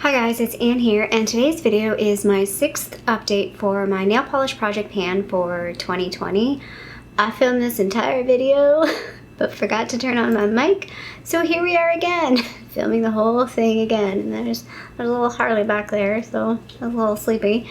Hi guys, it's Anne here, and today's video is my 6th update for my nail polish project pan for 2020. I filmed this entire video, but forgot to turn on my mic, so here we are again, filming the whole thing again. And there's a little Harley back there, so I was a little sleepy.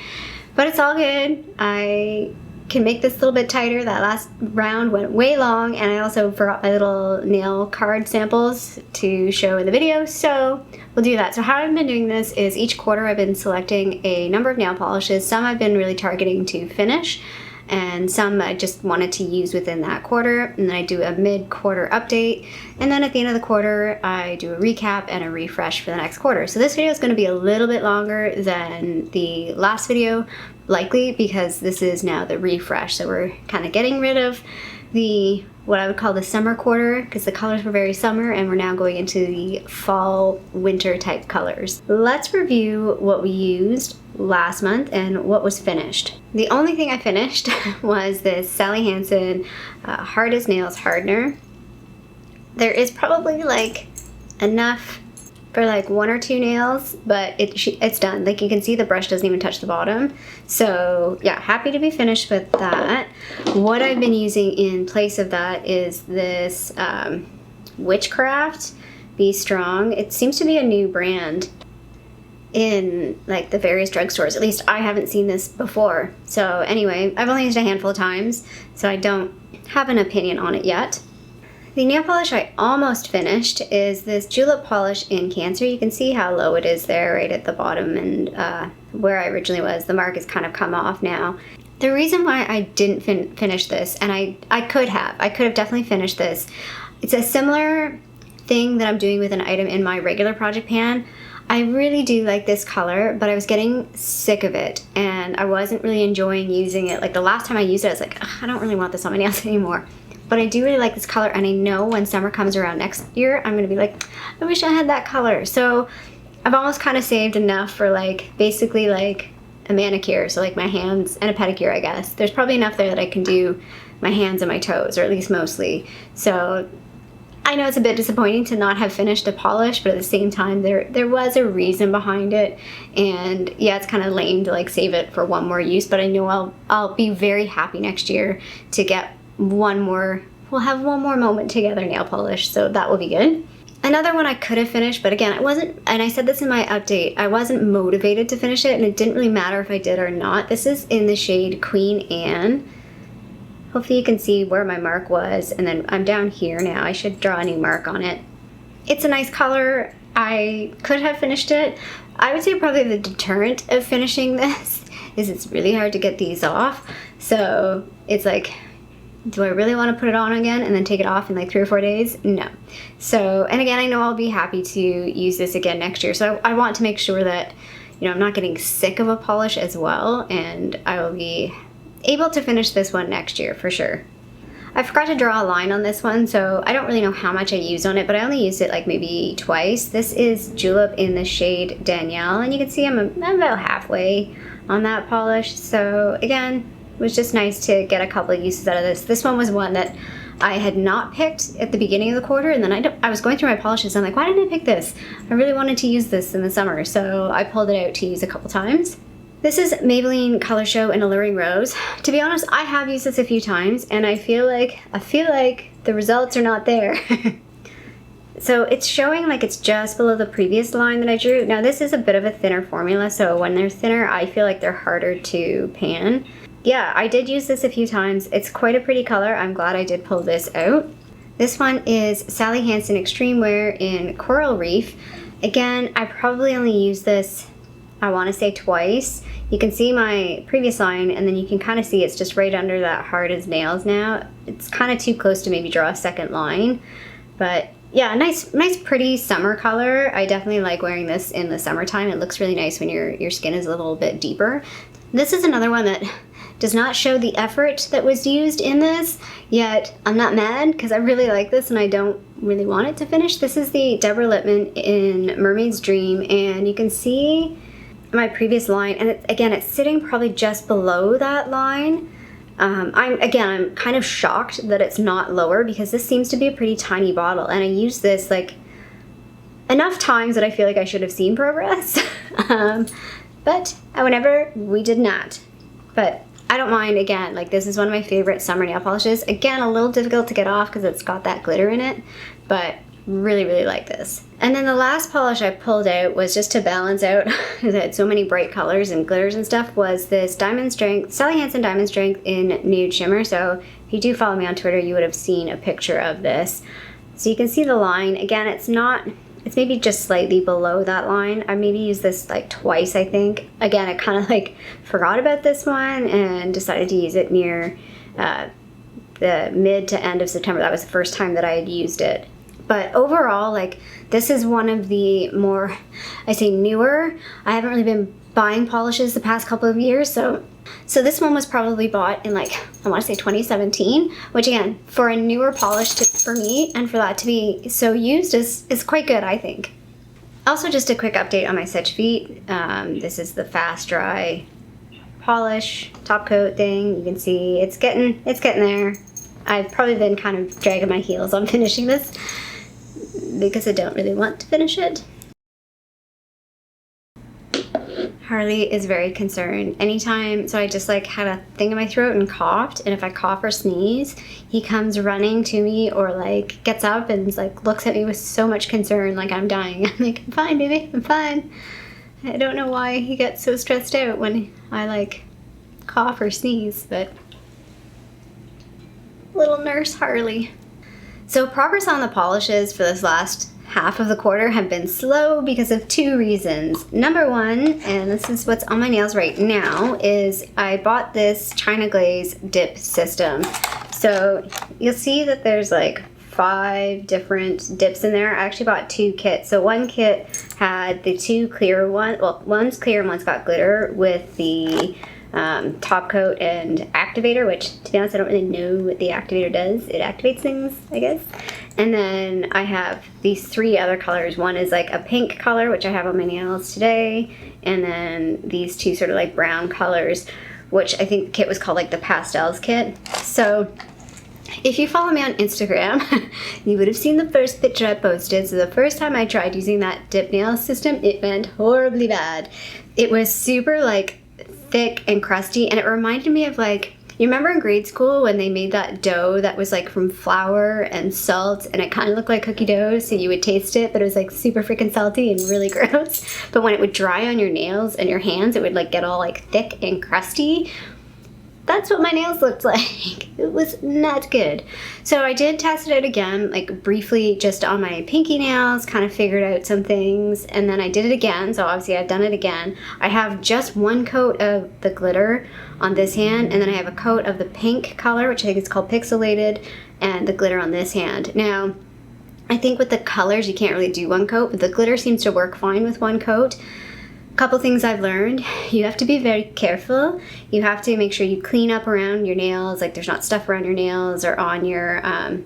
But it's all good. I can make this a little bit tighter. That last round went way long, and I also forgot my little nail card samples to show in the video, so we'll do that. So how I've been doing this is each quarter I've been selecting a number of nail polishes. Some I've been really targeting to finish, and some I just wanted to use within that quarter, and then I do a mid-quarter update, and then at the end of the quarter I do a recap and a refresh for the next quarter. So this video is going to be a little bit longer than the last video, likely because this is now the refresh. So we're kind of getting rid of the what I would call the summer quarter, because the colors were very summer, and we're now going into the fall winter type colors. Let's review what we used last month and what was finished. The only thing I finished was this Sally Hansen Hard as Nails hardener. There is probably like enough for like 1 or 2 nails, but it's done. Like you can see the brush doesn't even touch the bottom. So yeah, happy to be finished with that. What I've been using in place of that is this Witchcraft Be Strong. It seems to be a new brand in like the various drugstores. At least I haven't seen this before. So anyway, I've only used a handful of times, so I don't have an opinion on it yet. The nail polish I almost finished is this Julep polish in Cancer. You can see how low it is there right at the bottom, and where I originally was, the mark has kind of come off now. The reason why I didn't finish this, and I could have definitely finished this. It's a similar thing that I'm doing with an item in my regular project pan. I really do like this color, but I was getting sick of it, and I wasn't really enjoying using it. Like the last time I used it, I was like, I don't really want this on my nails anymore. But I do really like this color, and I know when summer comes around next year, I'm gonna be like, I wish I had that color. So I've almost kind of saved enough for like, basically like a manicure. So like my hands and a pedicure, I guess. There's probably enough there that I can do my hands and my toes, or at least mostly. So I know it's a bit disappointing to not have finished a polish, but at the same time, there was a reason behind it. And yeah, it's kind of lame to like save it for one more use, but I know I'll be very happy next year to get we'll have one more moment together nail polish, so that will be good. Another one I could have finished, but again, I wasn't, and I said this in my update, I wasn't motivated to finish it, and it didn't really matter if I did or not. This is in the shade Queen Anne. Hopefully you can see where my mark was, and then I'm down here now. I should draw a new mark on it. It's a nice color. I could have finished it. I would say probably the deterrent of finishing this is it's really hard to get these off. So it's like, do I really want to put it on again and then take it off in like 3 or 4 days? No. So, and again, I know I'll be happy to use this again next year. So I want to make sure that, you know, I'm not getting sick of a polish as well, and I will be able to finish this one next year for sure. I forgot to draw a line on this one, so I don't really know how much I used on it, but I only used it like maybe twice. This is Julep in the shade Danielle, and you can see I'm about halfway on that polish. So again, it was just nice to get a couple of uses out of this. This one was one that I had not picked at the beginning of the quarter, and then I was going through my polishes, and I'm like, why didn't I pick this? I really wanted to use this in the summer, so I pulled it out to use a couple times. This is Maybelline Color Show in Alluring Rose. To be honest, I have used this a few times, and I feel like the results are not there. So it's showing like it's just below the previous line that I drew. Now this is a bit of a thinner formula, so when they're thinner, I feel like they're harder to pan. Yeah, I did use this a few times. It's quite a pretty color. I'm glad I did pull this out. This one is Sally Hansen Extreme Wear in Coral Reef. Again, I probably only used this, I want to say twice. You can see my previous line, and then you can kind of see it's just right under that Hard as Nails now. It's kind of too close to maybe draw a second line. But yeah, nice pretty summer color. I definitely like wearing this in the summertime. It looks really nice when your skin is a little bit deeper. This is another one that does not show the effort that was used in this, yet I'm not mad because I really like this and I don't really want it to finish. This is the Deborah Lippmann in Mermaid's Dream, and you can see my previous line, and it's sitting probably just below that line. I'm kind of shocked that it's not lower, because this seems to be a pretty tiny bottle, and I used this like enough times that I feel like I should have seen progress. But whenever we did not. But I don't mind. Again, like, this is one of my favorite summer nail polishes. Again, a little difficult to get off because it's got that glitter in it, but really, really like this. And then the last polish I pulled out was just to balance out, because it had so many bright colors and glitters and stuff, was this Diamond Strength, Sally Hansen Diamond Strength in Nude Shimmer. So if you do follow me on Twitter, you would have seen a picture of this. So you can see the line. Again, it's maybe just slightly below that line. I maybe used this like twice, I think. Again, I kind of like forgot about this one and decided to use it near the mid to end of September. That was the first time that I had used it. But overall, like, this is one of the more, I say, newer. I haven't really been buying polishes the past couple of years, so this one was probably bought in, like, I want to say 2017, which again, for a newer polish for me, and for that to be so used is quite good, I think. Also, just a quick update on my Stitch Feet. This is the fast dry polish top coat thing. You can see it's getting there. I've probably been kind of dragging my heels on finishing this because I don't really want to finish it. Harley is very concerned. Anytime, so I just like had a thing in my throat and coughed, and if I cough or sneeze, he comes running to me or like gets up and like looks at me with so much concern, like I'm dying. I'm like, I'm fine, baby, I'm fine. I don't know why he gets so stressed out when I like cough or sneeze, but little nurse Harley. So progress on the polishes for this last half of the quarter have been slow because of two reasons. Number one, and this is what's on my nails right now, is I bought this China Glaze dip system. So you'll see that there's like 5 different dips in there. I actually bought 2 kits. So one kit had the 2 clear ones, well, one's clear and one's got glitter with the top coat and activator, which to be honest I don't really know what the activator does. It activates things, I guess. And then I have these 3 other colors. One is like a pink color, which I have on my nails today, and then these 2 sort of like brown colors, which I think the kit was called like the Pastels kit. So if you follow me on Instagram, you would have seen the first picture I posted. So the first time I tried using that dip nail system, it went horribly bad. It was super like thick and crusty, and it reminded me of like, you remember in grade school when they made that dough that was like from flour and salt, and it kind of looked like cookie dough, so you would taste it, but it was like super freaking salty and really gross. But when it would dry on your nails and your hands, it would like get all like thick and crusty. That's what my nails looked like. It was not good. So I did test it out again, like briefly just on my pinky nails, kind of figured out some things, and then I did it again. So obviously I've done it again. I have just 1 coat of the glitter on this hand, and then I have a coat of the pink color, which I think is called Pixelated, and the glitter on this hand. Now, I think with the colors you can't really do 1 coat, but the glitter seems to work fine with 1 coat. Couple things I've learned: you have to be very careful. You have to make sure you clean up around your nails, like there's not stuff around your nails or on your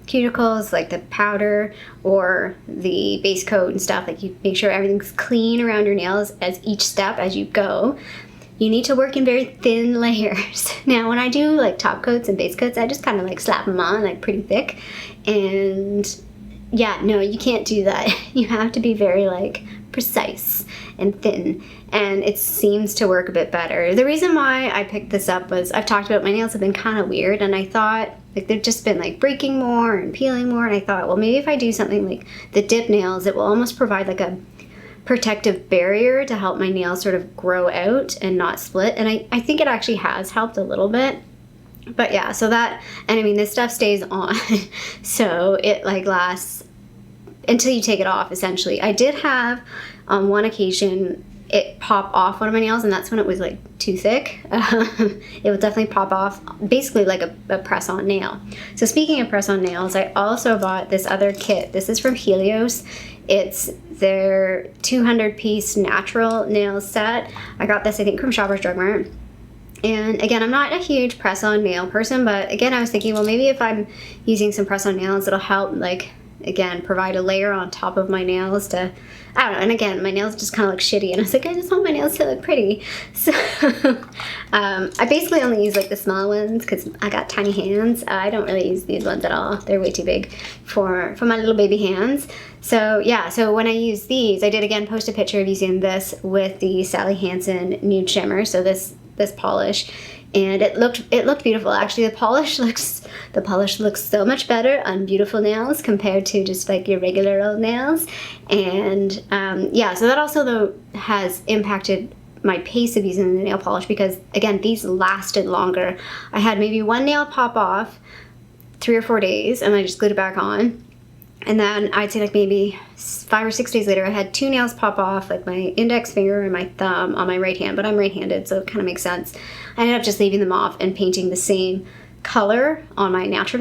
cuticles, like the powder or the base coat and stuff. Like, you make sure everything's clean around your nails as each step as you go. You need to work in very thin layers. Now, when I do like top coats and base coats, I just kind of like slap them on like pretty thick. And yeah, no, you can't do that. You have to be very like precise and thin, and it seems to work a bit better. The reason why I picked this up was I've talked about my nails have been kind of weird, and I thought like they've just been like breaking more and peeling more, and I thought, well, maybe if I do something like the dip nails, it will almost provide like a protective barrier to help my nails sort of grow out and not split. And I think it actually has helped a little bit. But yeah, so that, and I mean, this stuff stays on so it like lasts until you take it off, essentially. I did have on one occasion it pop off one of my nails, and that's when it was like too thick. It would definitely pop off, basically like a press-on nail. So speaking of press-on nails, I also bought this other kit. This is from Helios. It's their 200-piece natural nail set. I got this, I think, from Shoppers Drug Mart. And again, I'm not a huge press-on nail person, but again, I was thinking, well, maybe if I'm using some press-on nails, it'll help like again, provide a layer on top of my nails to, I don't know, and again, my nails just kind of look shitty, and I was like, I just want my nails to look pretty. So I basically only use like the small ones because I got tiny hands. I don't really use these ones at all. They're way too big for my little baby hands. So yeah, so when I use these, I did again post a picture of using this with the Sally Hansen Nude Shimmer, so this polish. And it looked beautiful. Actually, the polish looks so much better on beautiful nails compared to just like your regular old nails. And yeah, so that also though has impacted my pace of using the nail polish because again, these lasted longer. I had maybe one nail pop off 3 or 4 days, and I just glued it back on. And then I'd say like maybe 5 or 6 days later, I had 2 nails pop off, like my index finger and my thumb on my right hand, but I'm right-handed, so it kind of makes sense. I ended up just leaving them off and painting the same color on my natural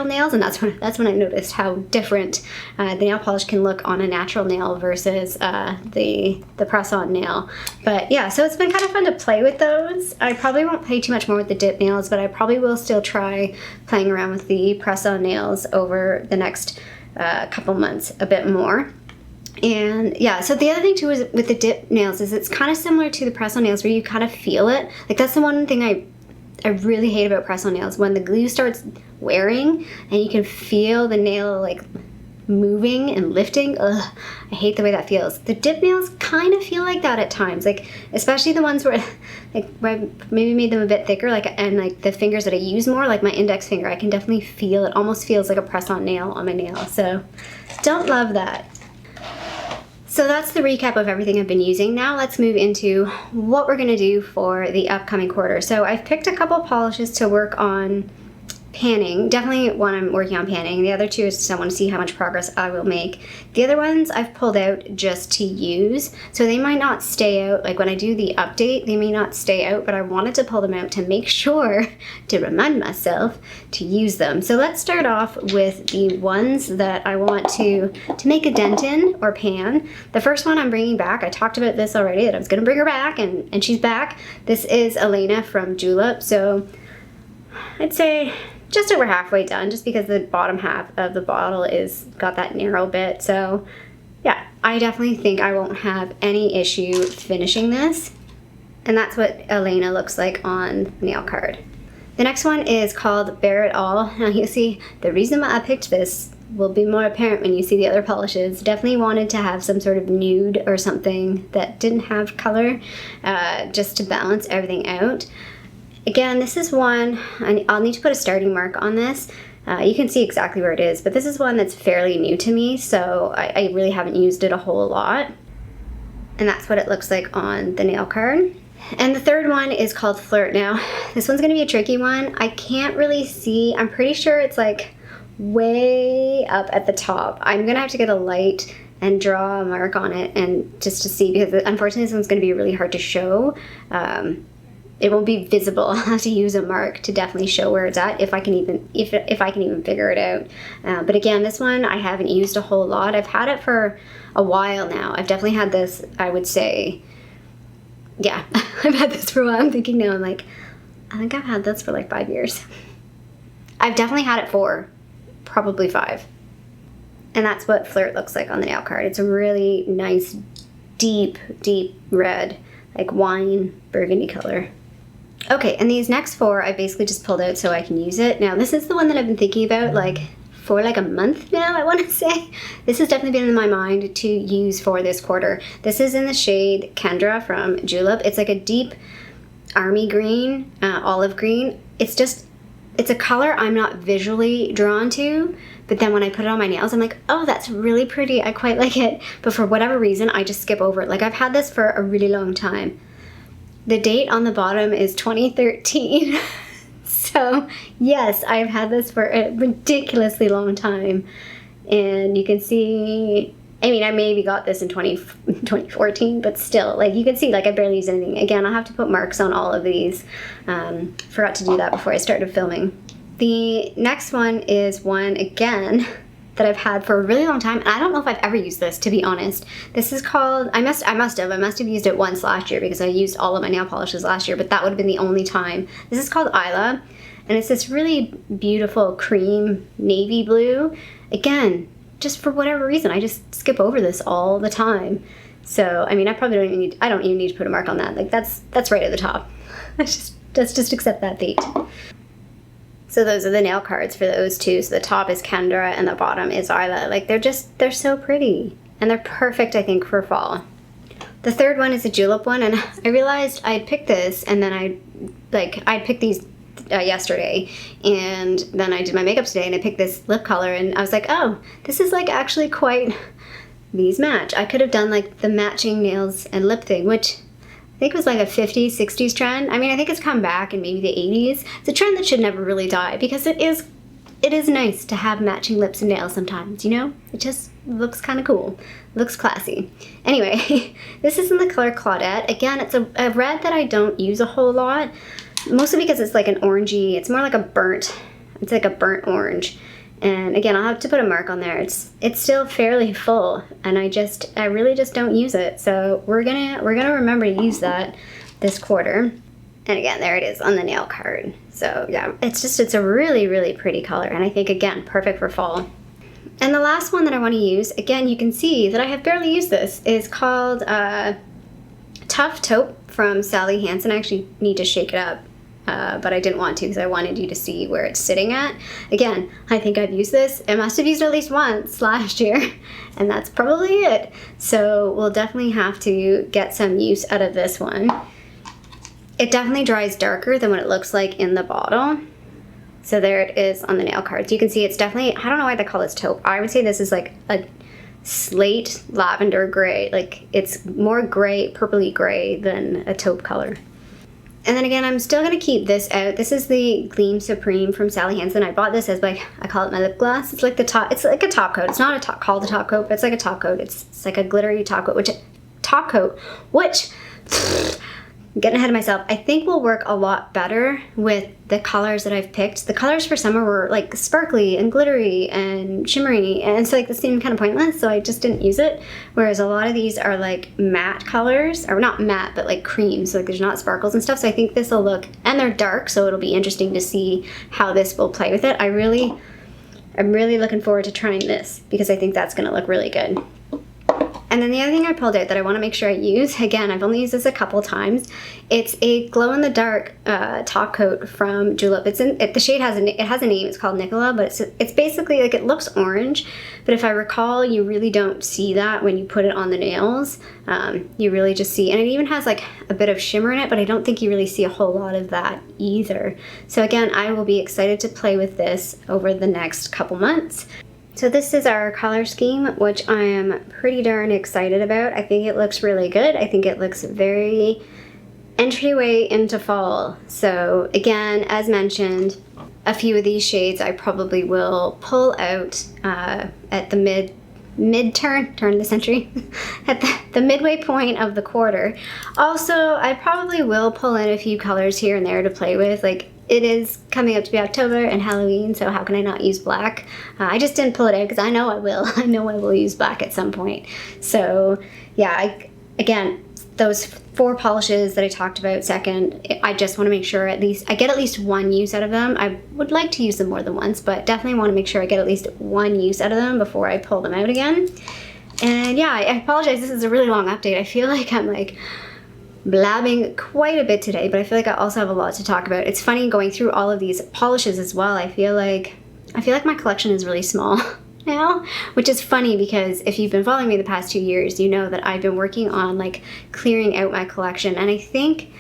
nails, and that's when I noticed how different the nail polish can look on a natural nail versus the press-on nail. But yeah, so it's been kind of fun to play with those. I probably won't play too much more with the dip nails, but I probably will still try playing around with the press-on nails over the next couple months a bit more. And yeah, so the other thing too is with the dip nails is it's kind of similar to the press-on nails where you kind of feel it. Like that's the one thing I really hate about press-on nails, when the glue starts wearing and you can feel the nail like moving and lifting. Ugh, I hate the way that feels. The dip nails kind of feel like that at times, like especially the ones where I maybe made them a bit thicker, like, and like the fingers that I use more, like my index finger, I can definitely feel it. Almost feels like a press-on nail on my nail. So don't love that. So that's the recap of everything I've been using. Now let's move into what we're gonna do for the upcoming quarter. So I've picked a couple polishes to work on panning. Definitely one I'm working on panning. The other two is just I want to see how much progress I will make. The other ones I've pulled out just to use. So they might not stay out, like when I do the update, they may not stay out, but I wanted to pull them out to make sure to remind myself to use them. So let's start off with the ones that I want to make a dent in or pan. The first one I'm bringing back, I talked about this already, that I was going to bring her back, and she's back. This is Elena from Julep. So I'd say just over halfway done, just because the bottom half of the bottle is got that narrow bit. So yeah, I definitely think I won't have any issue finishing this. And that's what Elena looks like on the nail card. The next one is called Bear It All. Now you see, the reason why I picked this will be more apparent when you see the other polishes. Definitely wanted to have some sort of nude or something that didn't have color, just to balance everything out. Again, this is one, I'll need to put a starting mark on this. You can see exactly where it is, but this is one that's fairly new to me, so I really haven't used it a whole lot. And that's what it looks like on the nail card. And the third one is called Flirt. Now, this one's gonna be a tricky one. I can't really see, I'm pretty sure it's like way up at the top. I'm gonna have to get a light and draw a mark on it, and just to see, because unfortunately this one's gonna be really hard to show. It won't be visible. I'll have to use a mark to definitely show where it's at, if I can even figure it out. But again, this one I haven't used a whole lot. I've had it for a while now. I've definitely had this, I would say, yeah, I've had this for a while. I'm thinking now, I'm like, I think I've had this for like 5 years. I've definitely had it for probably 5. And that's what Flirt looks like on the nail card. It's a really nice, deep, deep red, like wine burgundy color. Okay, and these next 4 I basically just pulled out so I can use it. Now this is the one that I've been thinking about like for like a month now, I want to say. This has definitely been in my mind to use for this quarter. This is in the shade Kendra from Julep. It's like a deep army green, olive green. It's a color I'm not visually drawn to, but then when I put it on my nails, I'm like, oh, that's really pretty. I quite like it. But for whatever reason, I just skip over it. Like I've had this for a really long time. The date on the bottom is 2013. So yes, I've had this for a ridiculously long time. And you can see, I mean, I maybe got this in 2014, but still, like you can see, like I barely use anything. Again, I'll have to put marks on all of these. Forgot to do that before I started filming. The next one is one, again, that I've had for a really long time, and I don't know if I've ever used this, to be honest. This is called, I must have used it once last year, because I used all of my nail polishes last year, but that would have been the only time. This is called Isla, and it's this really beautiful cream navy blue. Again, just for whatever reason, I just skip over this all the time. So, I mean, I don't even need to put a mark on that. Like, that's right at the top. Let's just accept that fate. So those are the nail cards for those two. So the top is Kendra and the bottom is Isla. Like, they're so pretty. And they're perfect, I think, for fall. The third one is a julep one, and I realized I had picked this, and then I picked these yesterday, and then I did my makeup today, and I picked this lip color, and I was like, oh, this is like actually quite, these match. I could have done like the matching nails and lip thing, which I think was like a 50s, 60s trend. I mean, I think it's come back in maybe the 80s. It's a trend that should never really die, because it is nice to have matching lips and nails sometimes, you know? It just looks kind of cool. Looks classy. Anyway, this is in the color Claudette. Again, it's a red that I don't use a whole lot, mostly because it's like an orangey, it's more like it's like a burnt orange. And again, I'll have to put a mark on there. It's still fairly full, and I really just don't use it. So we're gonna remember to use that this quarter. And again, there it is on the nail card. So yeah, it's a really, really pretty color, and I think, again, perfect for fall. And the last one that I want to use, again, you can see that I have barely used this, is called Tough Taupe from Sally Hansen. I actually need to shake it up, but I didn't want to because I wanted you to see where it's sitting at. Again, I think I've used this. I must have used it at least once last year, and that's probably it. So we'll definitely have to get some use out of this one. It definitely dries darker than what it looks like in the bottle. So there it is on the nail cards. You can see it's definitely, I don't know why they call this taupe. I would say this is like a slate lavender gray. Like, it's more gray, purpley gray than a taupe color. And then again, I'm still gonna keep this out. This is the Gleam Supreme from Sally Hansen. I bought this as I call it my lip gloss. It's like a top coat. It's not called a top coat, but it's like a top coat. It's like a glittery top coat, which I'm getting ahead of myself. I think will work a lot better with the colors that I've picked. The colors for summer were like sparkly and glittery and shimmery, and it's like, this seemed kind of pointless, so I just didn't use it. Whereas a lot of these are like matte colors, or not matte, but like cream, so like there's not sparkles and stuff. So I think this will look, and they're dark, so it'll be interesting to see how this will play with it. I'm really looking forward to trying this, because I think that's gonna look really good. And then the other thing I pulled out that I want to make sure I use, again, I've only used this a couple times. It's a glow-in-the-dark top coat from Julep. The shade has a name. It's called Nicola, but it's basically like, it looks orange, but if I recall, you really don't see that when you put it on the nails. You really just see, and it even has like a bit of shimmer in it, but I don't think you really see a whole lot of that either. So again, I will be excited to play with this over the next couple months. So this is our color scheme, which I am pretty darn excited about. I think it looks really good. I think it looks very entryway into fall. So again, as mentioned, a few of these shades I probably will pull out at the turn of the century, at the midway point of the quarter. Also, I probably will pull in a few colors here and there to play with. Like, it is coming up to be October and Halloween, so how can I not use black? I just didn't pull it out because I know I will. I know I will use black at some point. So yeah, again, those 4 polishes that I talked about second, I just want to make sure I get at least one use out of them. I would like to use them more than once, but definitely want to make sure I get at least one use out of them before I pull them out again. And yeah, I apologize, this is a really long update. I feel like I'm like blabbing quite a bit today, but I feel like I also have a lot to talk about. It's funny going through all of these polishes as well. I feel like my collection is really small now, which is funny because if you've been following me the past 2 years, you know that I've been working on like clearing out my collection, and I think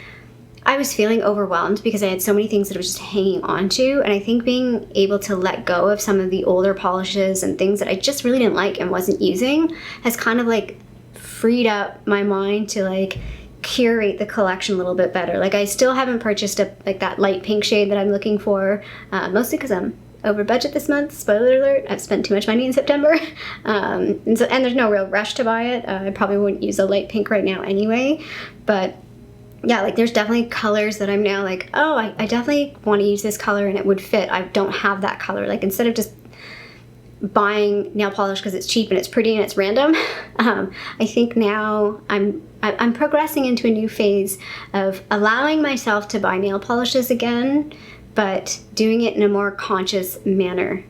I was feeling overwhelmed because I had so many things that I was just hanging on to, and I think being able to let go of some of the older polishes and things that I just really didn't like and wasn't using has kind of like freed up my mind to like curate the collection a little bit better. Like, I still haven't purchased that light pink shade that I'm looking for, mostly because I'm over budget this month. Spoiler alert, I've spent too much money in September. And there's no real rush to buy it. I probably wouldn't use a light pink right now anyway, but yeah, like there's definitely colors that I'm now like, oh, I definitely want to use this color and it would fit. I don't have that color. Like, instead of just buying nail polish because it's cheap and it's pretty and it's random, I think now I'm progressing into a new phase of allowing myself to buy nail polishes again, but doing it in a more conscious manner,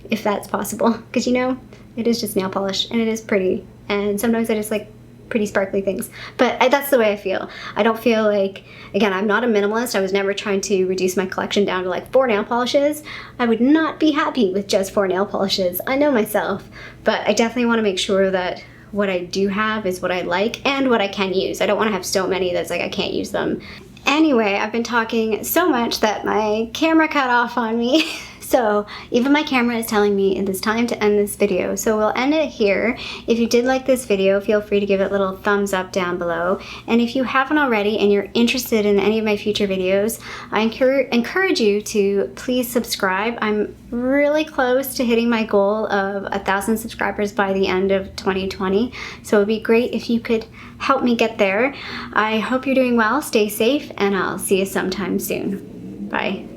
if that's possible. Because, you know, It is just nail polish, and it is pretty. And sometimes I just like pretty sparkly things. But that's the way I feel. I don't feel like, again, I'm not a minimalist. I was never trying to reduce my collection down to like 4 nail polishes. I would not be happy with just 4 nail polishes. I know myself. But I definitely want to make sure that what I do have is what I like and what I can use. I don't want to have so many that's like I can't use them. Anyway, I've been talking so much that my camera cut off on me. So even my camera is telling me it is time to end this video. So we'll end it here. If you did like this video, feel free to give it a little thumbs up down below. And if you haven't already and you're interested in any of my future videos, I encourage you to please subscribe. I'm really close to hitting my goal of 1,000 subscribers by the end of 2020. So it would be great if you could help me get there. I hope you're doing well, stay safe, and I'll see you sometime soon. Bye.